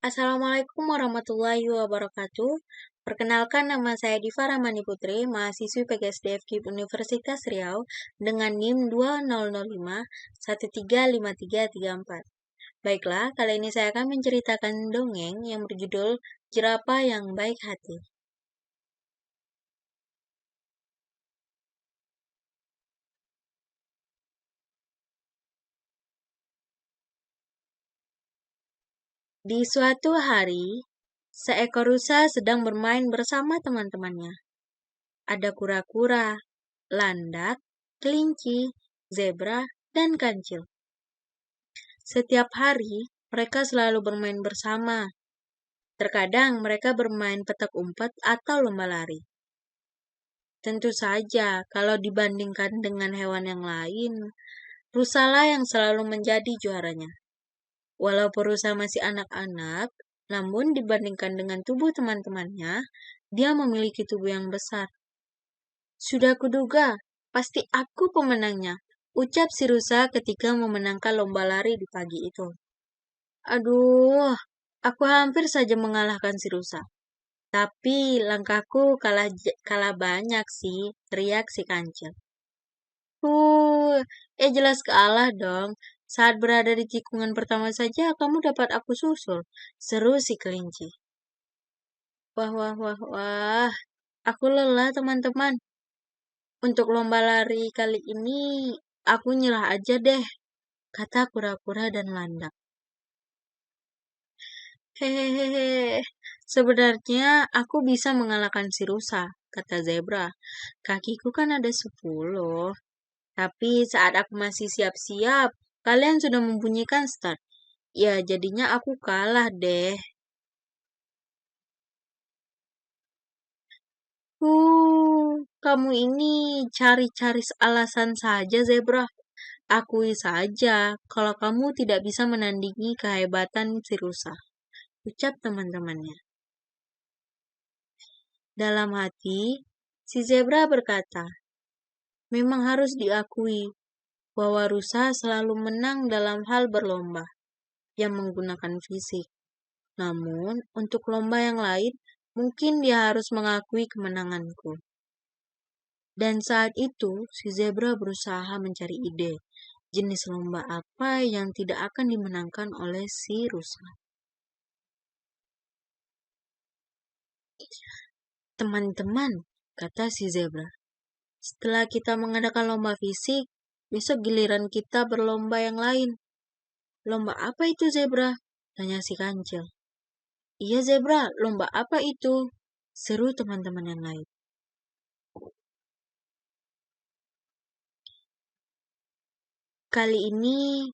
Assalamualaikum warahmatullahi wabarakatuh. Perkenalkan, nama saya Diva Ramani Putri, mahasiswi PGSD FKIP Universitas Riau dengan NIM 2005135334. Baiklah, kali ini saya akan menceritakan dongeng yang berjudul Jerapah yang Baik Hati. Di suatu hari, seekor rusa sedang bermain bersama teman-temannya. Ada kura-kura, landak, kelinci, zebra, dan kancil. Setiap hari, mereka selalu bermain bersama. Terkadang mereka bermain petak umpet atau lomba lari. Tentu saja, kalau dibandingkan dengan hewan yang lain, rusalah yang selalu menjadi juaranya. Walaupun rusa masih anak-anak, namun dibandingkan dengan tubuh teman-temannya, dia memiliki tubuh yang besar. Sudah kuduga, pasti aku pemenangnya, ucap si rusa ketika memenangkan lomba lari di pagi itu. Aduh, aku hampir saja mengalahkan si rusa. Tapi langkahku kalah banyak sih, teriak si kancil. Jelas kalah dong. Saat berada di tikungan pertama saja, kamu dapat aku susul, seru si kelinci. Wah, wah, wah, wah. Aku lelah, teman-teman. Untuk lomba lari kali ini, aku nyerah aja deh, kata kura-kura dan landak. Hehehe, sebenarnya aku bisa mengalahkan si rusa, kata zebra. Kakiku kan ada 10. Tapi saat aku masih siap-siap, kalian sudah membunyikan start. Ya, jadinya aku kalah deh. Kamu ini cari-cari alasan saja, zebra. Akui saja kalau kamu tidak bisa menandingi kehebatan si rusa, ucap teman-temannya. Dalam hati, si zebra berkata, memang harus diakui bahwa rusa selalu menang dalam hal berlomba yang menggunakan fisik. Namun, untuk lomba yang lain, mungkin dia harus mengakui kemenanganku. Dan saat itu, si zebra berusaha mencari ide, jenis lomba apa yang tidak akan dimenangkan oleh si rusa. Teman-teman, kata si zebra, setelah kita mengadakan lomba fisik, besok giliran kita berlomba yang lain. Lomba apa itu, zebra? Tanya si kancil. Iya, zebra, lomba apa itu? Seru teman-teman yang lain. Kali ini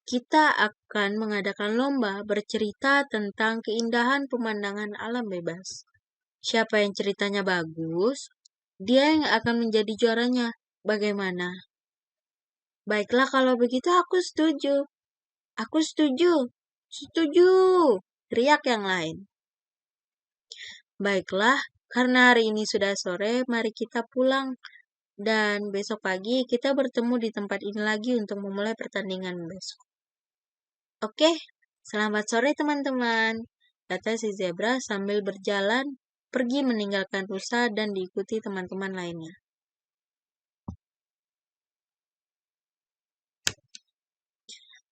kita akan mengadakan lomba bercerita tentang keindahan pemandangan alam bebas. Siapa yang ceritanya bagus, dia yang akan menjadi juaranya. Bagaimana? Baiklah, kalau begitu aku setuju. Aku setuju. Setuju, teriak yang lain. Baiklah, karena hari ini sudah sore, mari kita pulang. Dan besok pagi kita bertemu di tempat ini lagi untuk memulai pertandingan besok. Oke, selamat sore teman-teman, kata si zebra sambil berjalan pergi meninggalkan rusa dan diikuti teman-teman lainnya.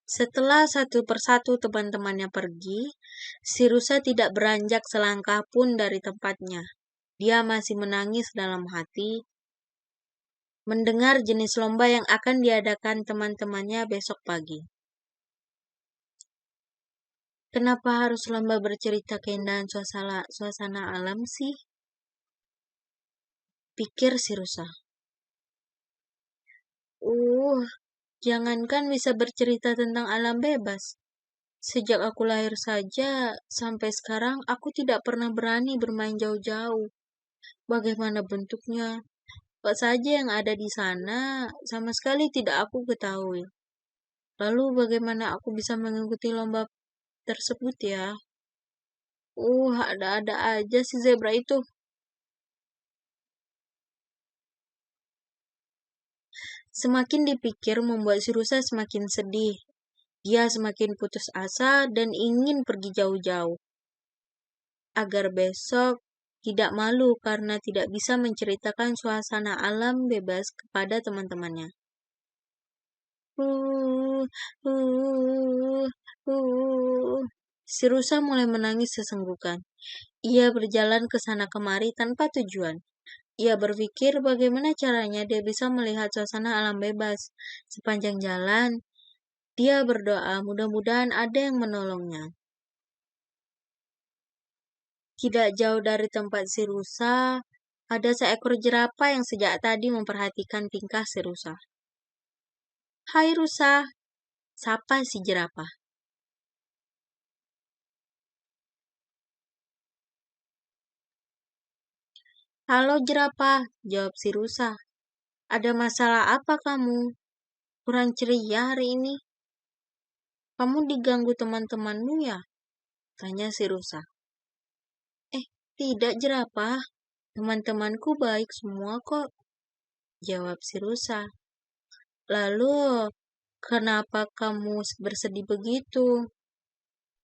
Setelah satu persatu teman-temannya pergi, si rusa tidak beranjak selangkah pun dari tempatnya. Dia masih menangis dalam hati, mendengar jenis lomba yang akan diadakan teman-temannya besok pagi. Kenapa harus lomba bercerita keindahan suasana alam sih? Pikir si rusa. Jangankan bisa bercerita tentang alam bebas. Sejak aku lahir saja, sampai sekarang aku tidak pernah berani bermain jauh-jauh. Bagaimana bentuknya? Apa saja yang ada di sana, sama sekali tidak aku ketahui. Lalu bagaimana aku bisa mengikuti lomba tersebut ya? Ada-ada aja si zebra itu. Semakin dipikir membuat si rusa semakin sedih. Dia semakin putus asa dan ingin pergi jauh-jauh, agar besok tidak malu karena tidak bisa menceritakan suasana alam bebas kepada teman-temannya. Uh, uh, Si rusa mulai menangis sesenggukan. Ia berjalan ke sana kemari tanpa tujuan. Ia berpikir bagaimana caranya dia bisa melihat suasana alam bebas. Sepanjang jalan, dia berdoa mudah-mudahan ada yang menolongnya. Tidak jauh dari tempat si rusa, ada seekor jerapah yang sejak tadi memperhatikan tingkah si rusa. Hai rusa, sapa si jerapah. Halo jerapah, jawab si rusa. Ada masalah apa kamu? Kurang ceria hari ini? Kamu diganggu teman-temanmu ya? Tanya si rusa. Tidak jerapah. Teman-temanku baik semua kok, jawab si rusa. Lalu, kenapa kamu bersedih begitu?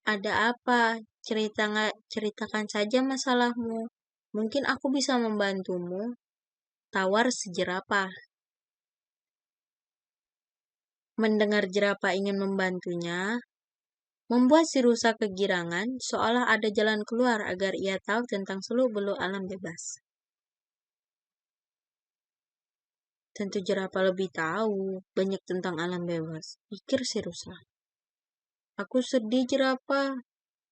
Ada apa? Ceritakan saja masalahmu. Mungkin aku bisa membantumu, tawar si jerapah. Mendengar jerapah ingin membantunya, membuat si rusa kegirangan seolah ada jalan keluar agar ia tahu tentang seluk-beluk alam bebas. Tentu jerapah lebih tahu banyak tentang alam bebas, pikir si rusa. Aku sedih jerapah,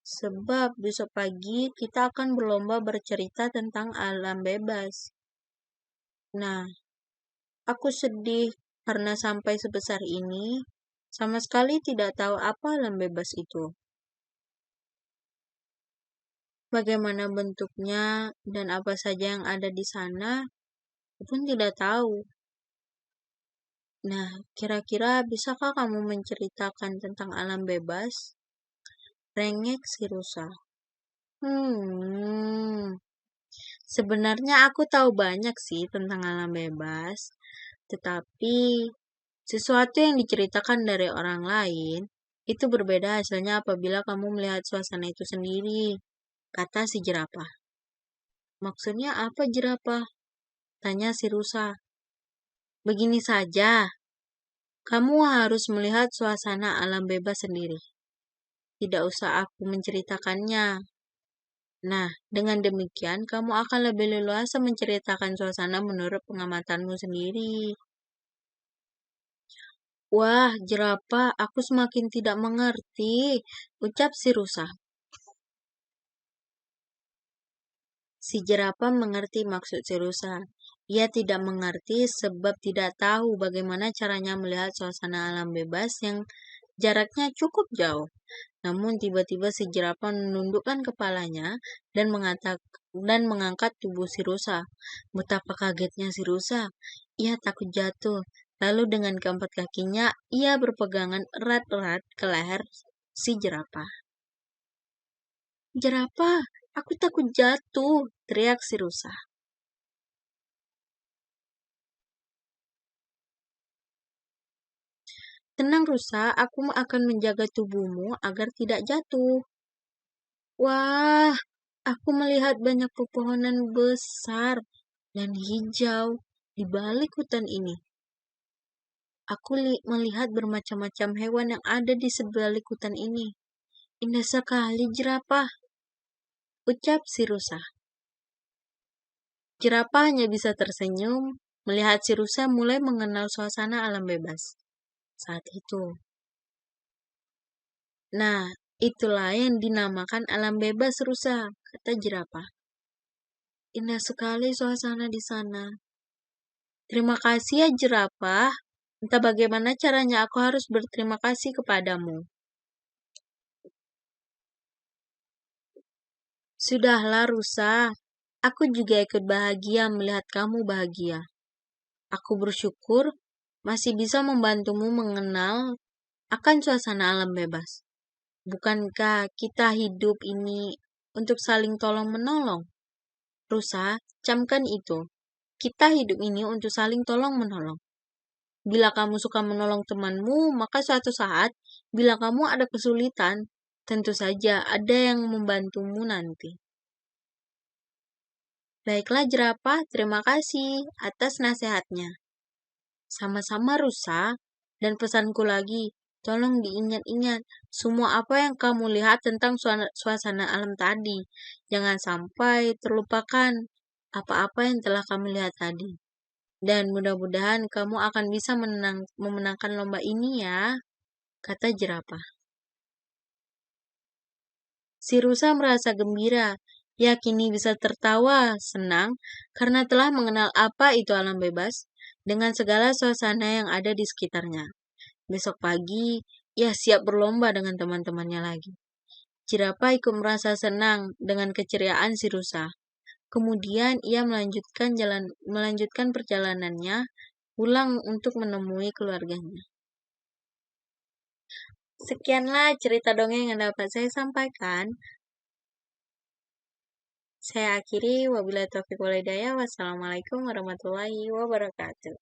sebab besok pagi kita akan berlomba bercerita tentang alam bebas. Nah, aku sedih karena sampai sebesar ini, sama sekali tidak tahu apa alam bebas itu. Bagaimana bentuknya dan apa saja yang ada di sana, aku pun tidak tahu. Nah, kira-kira bisakah kamu menceritakan tentang alam bebas? Rengek si rusa. Sebenarnya aku tahu banyak sih tentang alam bebas, tetapi sesuatu yang diceritakan dari orang lain itu berbeda hasilnya apabila kamu melihat suasana itu sendiri, kata si jerapah. Maksudnya apa jerapah? Tanya si rusa. Begini saja, kamu harus melihat suasana alam bebas sendiri. Tidak usah aku menceritakannya. Nah, dengan demikian kamu akan lebih leluasa menceritakan suasana menurut pengamatanmu sendiri. Wah, jerapah, aku semakin tidak mengerti, ucap si rusa. Si jerapah mengerti maksud si rusa. Ia tidak mengerti sebab tidak tahu bagaimana caranya melihat suasana alam bebas yang jaraknya cukup jauh. Namun tiba-tiba si jerapah menundukkan kepalanya dan mengangkat tubuh si rusa. Betapa kagetnya si rusa. Ia takut jatuh. Lalu dengan keempat kakinya, ia berpegangan erat-erat ke leher si jerapah. Jerapah, aku takut jatuh, teriak si rusa. Tenang rusa, aku akan menjaga tubuhmu agar tidak jatuh. Wah, aku melihat banyak pepohonan besar dan hijau di balik hutan ini. Aku melihat bermacam-macam hewan yang ada di sebalik hutan ini. Indah sekali jerapah, ucap si rusa. Jerapah hanya bisa tersenyum melihat si rusa mulai mengenal suasana alam bebas saat itu. Nah, itulah yang dinamakan alam bebas rusa, kata jerapah. Indah sekali suasana di sana. Terima kasih ya jerapah. Entah bagaimana caranya aku harus berterima kasih kepadamu. Sudahlah rusa, aku juga ikut bahagia melihat kamu bahagia. Aku bersyukur masih bisa membantumu mengenal akan suasana alam bebas. Bukankah kita hidup ini untuk saling tolong-menolong? Rusa, camkan itu. Kita hidup ini untuk saling tolong-menolong. Bila kamu suka menolong temanmu, maka suatu saat, bila kamu ada kesulitan, tentu saja ada yang membantumu nanti. Baiklah jerapah, terima kasih atas nasihatnya. Sama-sama rusa, dan pesanku lagi, tolong diingat-ingat semua apa yang kamu lihat tentang suasana alam tadi. Jangan sampai terlupakan apa-apa yang telah kamu lihat tadi. Dan mudah-mudahan kamu akan bisa memenangkan lomba ini ya, kata jerapah. Si rusa merasa gembira, ia kini bisa tertawa senang karena telah mengenal apa itu alam bebas dengan segala suasana yang ada di sekitarnya. Besok pagi, ia siap berlomba dengan teman-temannya lagi. Jerapah ikut merasa senang dengan keceriaan si rusa. Kemudian ia melanjutkan perjalanannya pulang untuk menemui keluarganya. Sekianlah cerita dongeng yang dapat saya sampaikan. Saya akhiri, wabillahi taufiq wal hidayah. Wassalamualaikum warahmatullahi wabarakatuh.